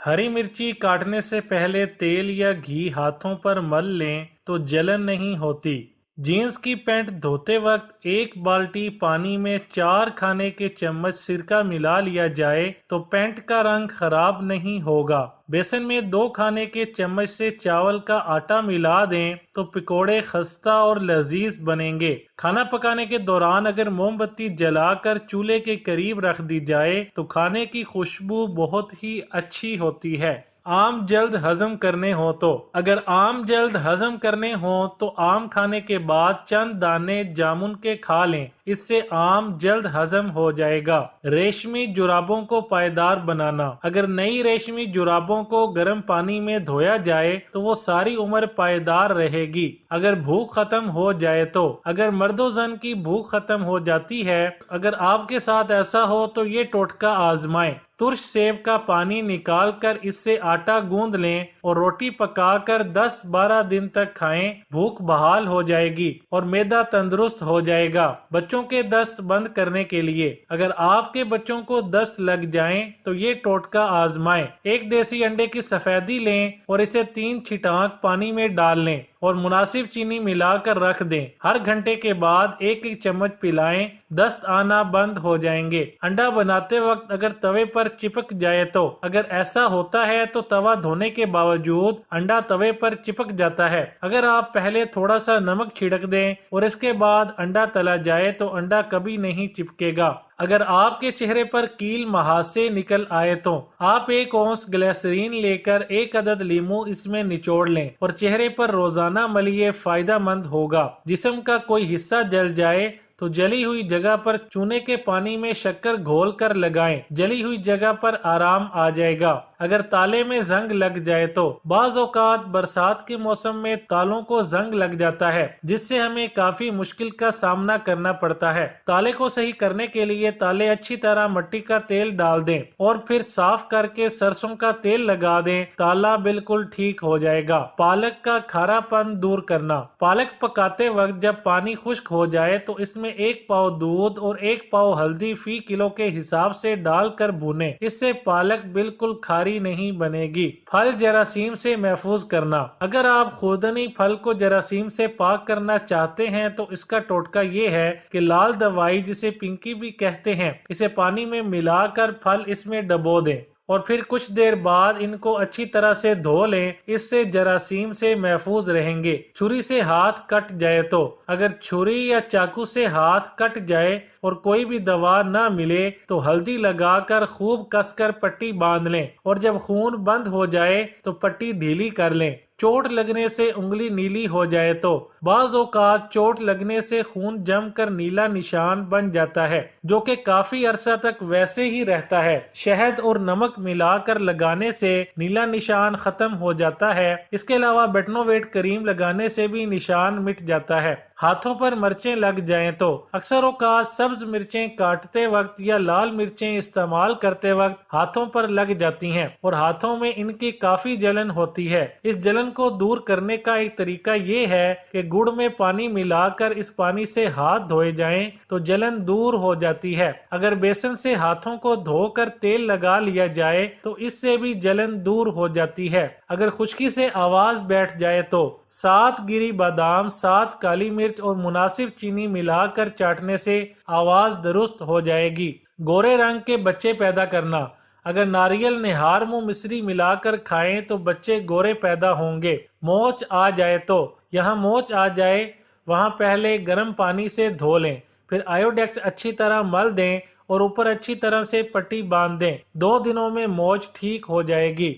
हरी मिर्ची काटने से पहले तेल या घी हाथों पर मल लें तो जलन नहीं होती। जीन्स की पैंट धोते वक्त एक बाल्टी पानी में 4 खाने के चम्मच सिरका मिला लिया जाए तो पैंट का रंग खराब नहीं होगा। बेसन में 2 खाने के चम्मच से चावल का आटा मिला दें तो पकोड़े खस्ता और लजीज बनेंगे। खाना पकाने के दौरान अगर मोमबत्ती जलाकर चूल्हे के करीब रख दी जाए तो खाने की खुशबू बहुत ही अच्छी होती है। आम जल्द हजम करने हो तो अगर आम जल्द हजम करने हो तो आम खाने के बाद चंद दाने जामुन के खा लें, इससे आम जल्द हजम हो जाएगा। रेशमी जुराबों को पायदार बनाना। अगर नई रेशमी जुराबों को गर्म पानी में धोया जाए तो वो सारी उम्र पायदार रहेगी। अगर भूख खत्म हो जाए तो अगर मर्दो जन की भूख खत्म हो जाती है, अगर आपके साथ ऐसा हो तो ये टोटका आजमाएं। तुर्श सेब का पानी निकाल कर इससे आटा गूंद लें और रोटी पकाकर 10-12 दिन तक खाएं। भूख बहाल हो जाएगी और मैदा तंदुरुस्त हो जाएगा। बच्चों के दस्त बंद करने के लिए अगर आपके बच्चों को दस्त लग जाएं तो ये टोटका आजमाएं। एक देसी अंडे की सफेदी लें और इसे 3 छिटाक पानी में डाल लें और मुनासिब चीनी मिलाकर रख दें। हर घंटे के बाद 1-1 चम्मच पिलाएं, दस्त आना बंद हो जाएंगे। अंडा बनाते वक्त अगर तवे पर चिपक जाए तो अगर ऐसा होता है तो तवा धोने के बावजूद अंडा तवे पर चिपक जाता है। अगर आप पहले थोड़ा सा नमक छिड़क दें और इसके बाद अंडा तला जाए तो अंडा कभी नहीं चिपकेगा। अगर आपके चेहरे पर कील महासे निकल आए तो आप 1 औंस ग्लिसरीन लेकर 1 अदद लीमू इसमें निचोड़ लें और चेहरे पर रोजाना मलिए, फायदा मंद होगा। जिस्म का कोई हिस्सा जल जाए तो जली हुई जगह पर चूने के पानी में शक्कर घोल कर लगाएं, जली हुई जगह पर आराम आ जाएगा। अगर ताले में जंग लग जाए तो बाज औकात बरसात के मौसम में तालों को जंग लग जाता है, जिससे हमें काफी मुश्किल का सामना करना पड़ता है। ताले को सही करने के लिए ताले अच्छी तरह मिट्टी का तेल डाल दें और फिर साफ करके सरसों का तेल लगा दें, ताला बिल्कुल ठीक हो जाएगा। पालक का खारापन दूर करना। पालक पकाते वक्त जब पानी खुश्क हो जाए तो इसमें 1 पाव दूध और 1 पाव हल्दी फी किलो के हिसाब से डालकर भूनें, इससे पालक बिल्कुल खारी नहीं बनेगी। फल जरासीम से महफूज करना। अगर आप खुर्दनी फल को जरासीम से पाक करना चाहते हैं तो इसका टोटका ये है कि लाल दवाई, जिसे पिंकी भी कहते हैं, इसे पानी में मिलाकर फल इसमें डबो दें और फिर कुछ देर बाद इनको अच्छी तरह से धो लें, इससे जरासीम से महफूज रहेंगे। छुरी से हाथ कट जाए तो अगर छुरी या चाकू से हाथ कट जाए और कोई भी दवा न मिले तो हल्दी लगाकर खूब कसकर पट्टी बांध लें और जब खून बंद हो जाए तो पट्टी ढीली कर लें। चोट लगने से उंगली नीली हो जाए तो बाज औकात चोट लगने से खून जमकर नीला निशान बन जाता है, जो कि काफी अरसा तक वैसे ही रहता है। शहद और नमक मिलाकर लगाने से नीला निशान खत्म हो जाता है। इसके अलावा बेटनोवेट क्रीम लगाने से भी निशान मिट जाता है। हाथों पर मिर्चें लग जाएं तो अक्सर औकात सब्ज मिर्चें काटते वक्त या लाल मिर्चें इस्तेमाल करते वक्त हाथों पर लग जाती हैं और हाथों में इनकी काफी जलन होती है। इस जलन को दूर करने का एक तरीका ये है कि गुड़ में पानी मिलाकर इस पानी से हाथ धोए जाएं तो जलन दूर हो जाती है। अगर बेसन से हाथों को धोकर तेल लगा लिया जाए तो इससे भी जलन दूर हो जाती है। अगर खुश्की से आवाज बैठ जाए तो 7 गिरी बादाम, 7 काली मिर्च और मुनासिब चीनी मिलाकर चाटने से आवाज दुरुस्त हो जाएगी। गोरे रंग के बच्चे पैदा करना। अगर नारियल, निहार, मुंह मिश्री मिलाकर खाएं तो बच्चे गोरे पैदा होंगे। मोच आ जाए तो यहाँ मोच आ जाए वहाँ पहले गर्म पानी से धो लें, फिर आयोडेक्स अच्छी तरह मल दें और ऊपर अच्छी तरह से पट्टी बांध दें। 2 दिनों में मोच ठीक हो जाएगी।